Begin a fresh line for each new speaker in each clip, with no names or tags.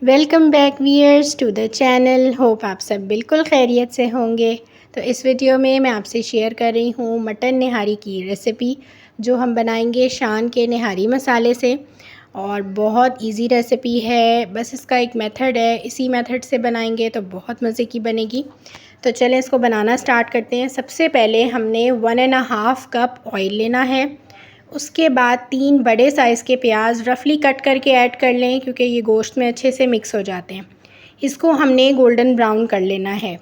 Welcome back viewers to the channel. Hope आप सब बिल्कुल खैरियत से होंगे। तो इस वीडियो में मैं आपसे शेयर कर रही हूँ मटन निहारी की रेसिपी, जो हम बनाएंगे शान के निहारी मसाले से। और बहुत इजी रेसिपी है, बस इसका एक मेथड है, इसी मेथड से बनाएंगे तो बहुत मज़े की बनेगी। तो चलें इसको बनाना स्टार्ट करते हैं। सबसे पहले हमने 1.5 कप ऑयल लेना है। उसके बाद 3 बड़े साइज़ के प्याज रफली कट करके ऐड कर लें, क्योंकि ये गोश्त में अच्छे से मिक्स हो जाते हैं। इसको हमने गोल्डन ब्राउन कर लेना है।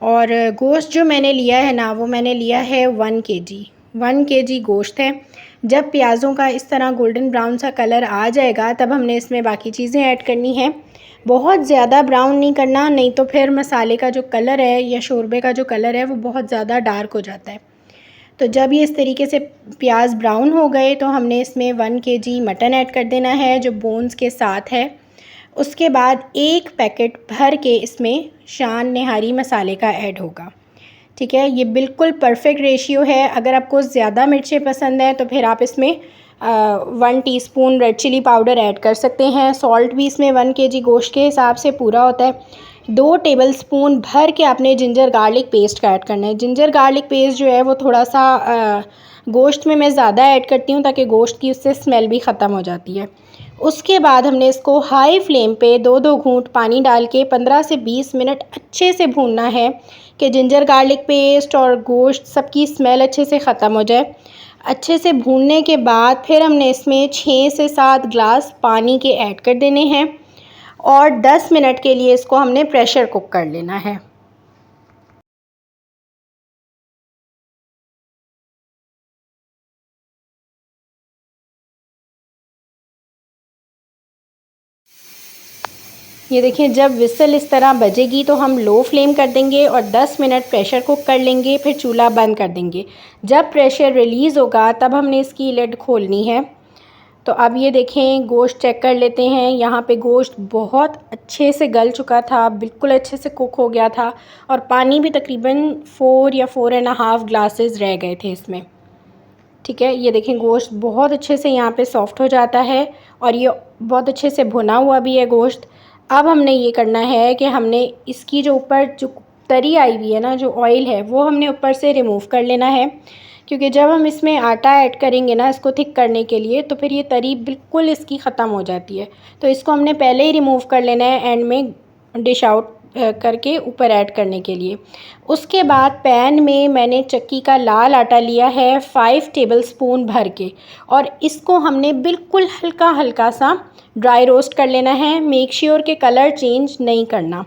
और गोश्त जो मैंने लिया है ना, वो मैंने लिया है 1 केजी गोश्त है। जब प्याज़ों का इस तरह गोल्डन ब्राउन सा कलर आ जाएगा, तब हमने इसमें बाकी चीज़ें ऐड करनी है। बहुत ज़्यादा ब्राउन नहीं करना, नहीं तो फिर मसाले का जो कलर है या शोरबे का जो कलर है वो बहुत ज़्यादा डार्क हो जाता है। तो जब ये इस तरीके से प्याज ब्राउन हो गए, तो हमने इसमें 1 केजी मटन ऐड कर देना है, जो बोन्स के साथ है। उसके बाद 1 पैकेट भर के इसमें शान निहारी मसाले का ऐड होगा। ठीक है, ये बिल्कुल परफेक्ट रेशियो है। अगर आपको ज़्यादा मिर्चें पसंद हैं तो फिर आप इसमें 1 teaspoon red chilli powder add कर सकते हैं। सॉल्ट भी इसमें 1 केजी गोश्त के हिसाब से पूरा होता है। 2 टेबलस्पून भर के आपने जिंजर गार्लिक पेस्ट का ऐड करना है। जिंजर गार्लिक पेस्ट जो है वो थोड़ा सा गोश्त में मैं ज़्यादा ऐड करती हूँ, ताकि गोश्त की उससे स्मेल भी ख़त्म हो जाती है। उसके बाद हमने इसको हाई फ्लेम पे 2-2 घूंट पानी डाल के 15 से 20 मिनट अच्छे से भूनना है, कि जिंजर गार्लिक पेस्ट और गोश्त सबकी स्मेल अच्छे से ख़त्म हो जाए। अच्छे से भूनने के बाद फिर हमने इसमें 6 से 7 ग्लास पानी के ऐड कर देने हैं, और 10 मिनट के लिए इसको हमने प्रेशर कुक कर लेना है। ये देखिए, जब विसल इस तरह बजेगी तो हम लो फ्लेम कर देंगे और 10 मिनट प्रेशर कुक कर लेंगे, फिर चूल्हा बंद कर देंगे। जब प्रेशर रिलीज़ होगा तब हमने इसकी लिड खोलनी है। तो अब ये देखें, गोश्त चेक कर लेते हैं। यहाँ पे गोश्त बहुत अच्छे से गल चुका था, बिल्कुल अच्छे से कुक हो गया था, और पानी भी तकरीबन 4 या 4.5 ग्लासेस रह गए थे इसमें। ठीक है, ये देखें, गोश्त बहुत अच्छे से यहाँ पे सॉफ़्ट हो जाता है, और ये बहुत अच्छे से भुना हुआ भी है गोश्त। अब हमने ये करना है कि हमने इसकी जो ऊपर जो तरी आई हुई है ना, जो ऑयल है, वो हमने ऊपर से रिमूव कर लेना है। क्योंकि जब हम इसमें आटा ऐड करेंगे ना, इसको थिक करने के लिए, तो फिर ये तरी बिल्कुल इसकी ख़त्म हो जाती है। तो इसको हमने पहले ही रिमूव कर लेना है, एंड में डिश आउट करके ऊपर ऐड करने के लिए। उसके बाद पैन में मैंने चक्की का लाल आटा लिया है 5 टेबलस्पून भर के, और इसको हमने बिल्कुल हल्का हल्का सा ड्राई रोस्ट कर लेना है। मेक श्योर के कलर चेंज नहीं करना।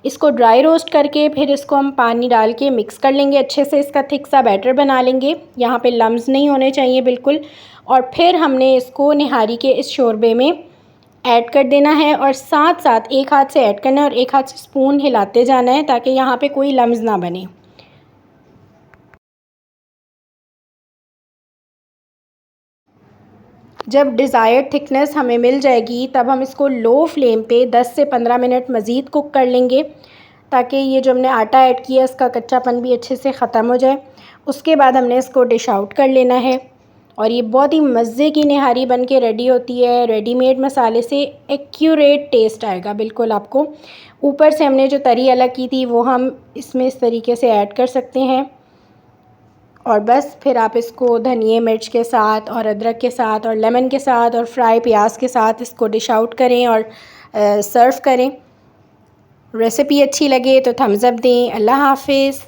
इसको ड्राई रोस्ट करके फिर इसको हम पानी डाल के मिक्स कर लेंगे अच्छे से, इसका थिक सा बैटर बना लेंगे। यहाँ पे लम्स नहीं होने चाहिए बिल्कुल। और फिर हमने इसको निहारी के इस शोरबे में ऐड कर देना है, और साथ साथ एक हाथ से ऐड करना है और एक हाथ से स्पून हिलाते जाना है, ताकि यहाँ पे कोई लम्स ना बने। जब डिज़ायर्ड थिकनेस हमें मिल जाएगी, तब हम इसको लो फ्लेम पे 10 से 15 मिनट मज़ीद कुक कर लेंगे, ताकि ये जो हमने आटा ऐड किया इसका कच्चापन भी अच्छे से ख़त्म हो जाए। उसके बाद हमने इसको डिश आउट कर लेना है, और ये बहुत ही मज़े की निहारी बन के रेडी होती है। रेडीमेड मसाले से एक्यूरेट टेस्ट आएगा बिल्कुल आपको। ऊपर से हमने जो तरी अलग की थी वो हम इसमें इस तरीके से ऐड कर सकते हैं, और बस फिर आप इसको धनिए मिर्च के साथ और अदरक के साथ और लेमन के साथ और फ्राई प्याज के साथ इसको डिश आउट करें और सर्व करें। रेसिपी अच्छी लगे तो थम्स अप दें। अल्लाह हाफिज़।